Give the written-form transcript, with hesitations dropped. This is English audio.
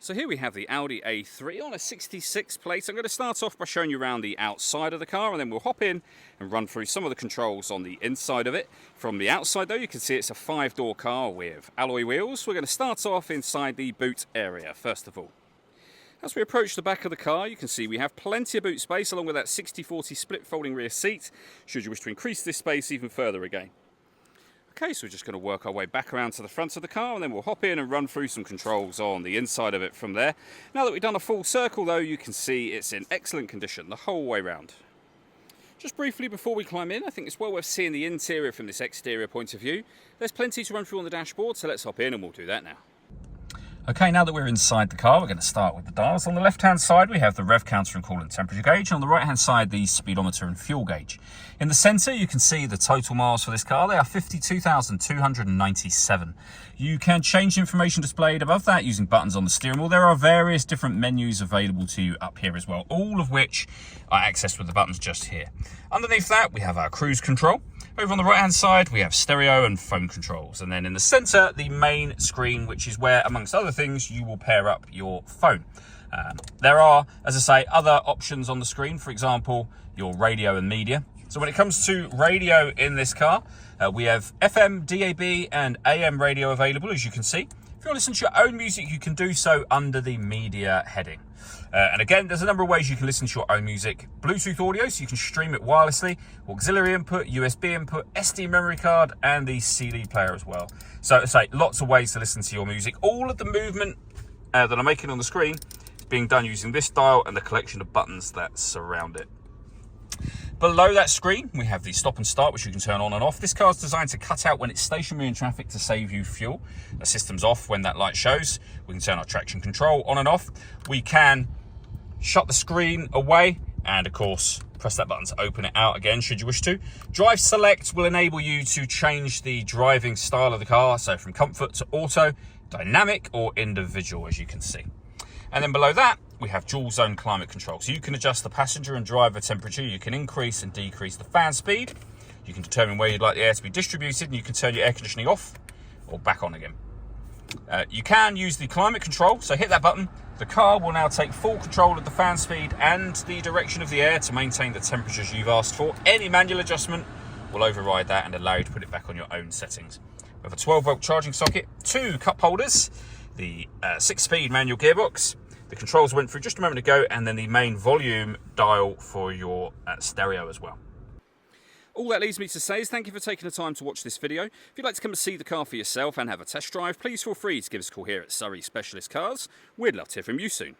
So here we have the Audi A3 on a 66 plate. I'm going to start off by showing you around the outside of the car, and then we'll hop in and run through some of the controls on the inside of it. From the outside though, you can see it's a 5-door car with alloy wheels. We're going to start off inside the boot area first of all. As we approach the back of the car, you can see we have plenty of boot space along with that 60/40 split folding rear seat, should you wish to increase this space even further again. Okay, so we're just going to work our way back around to the front of the car, and then we'll hop in and run through some controls on the inside of it from there. Now that we've done a full circle though, you can see it's in excellent condition the whole way round. Just briefly before we climb in, I think it's well worth seeing the interior from this exterior point of view. There's plenty to run through on the dashboard, so let's hop in and we'll do that now. Okay, now that we're inside the car, we're going to start with the dials. On the left-hand side, we have the rev counter and coolant temperature gauge. And on the right-hand side, the speedometer and fuel gauge. In the centre, you can see the total miles for this car. They are 52,297. You can change information displayed above that using buttons on the steering wheel. There are various different menus available to you up here as well, all of which are accessed with the buttons just here. Underneath that, we have our cruise control. Over on the right hand side, we have stereo and phone controls. And then in the center, the main screen, which is where, amongst other things, you will pair up your phone. There are, as I say, other options on the screen, for example, your radio and media. So when it comes to radio in this car, we have FM, DAB and AM radio available, as you can see. If you want to listen to your own music, you can do so under the media heading. And again, there's a number of ways you can listen to your own music. Bluetooth audio, so you can stream it wirelessly, auxiliary input, USB input, SD memory card, and the CD player as well. So to say, lots of ways to listen to your music. All of the movement that I'm making on the screen is being done using this dial and the collection of buttons that surround it. Below that screen, we have the stop and start, which you can turn on and off. This car is designed to cut out when it's stationary in traffic to save you fuel. The system's off when that light shows. We can turn our traction control on and off. We can shut the screen away and, of course, press that button to open it out again, should you wish to. Drive Select will enable you to change the driving style of the car, so from comfort to auto, dynamic or individual, as you can see. And then below that, we have dual zone climate control. So you can adjust the passenger and driver temperature. You can increase and decrease the fan speed. You can determine where you'd like the air to be distributed, and you can turn your air conditioning off or back on again. You can use the climate control. So hit that button. The car will now take full control of the fan speed and the direction of the air to maintain the temperatures you've asked for. Any manual adjustment will override that and allow you to put it back on your own settings. We have a 12-volt charging socket, 2 cup holders, the 6-speed manual gearbox. The controls went through just a moment ago, and then the main volume dial for your stereo as well. All that leaves me to say is thank you for taking the time to watch this video. If you'd like to come and see the car for yourself and have a test drive, please feel free to give us a call here at Surrey Specialist Cars. We'd love to hear from you soon.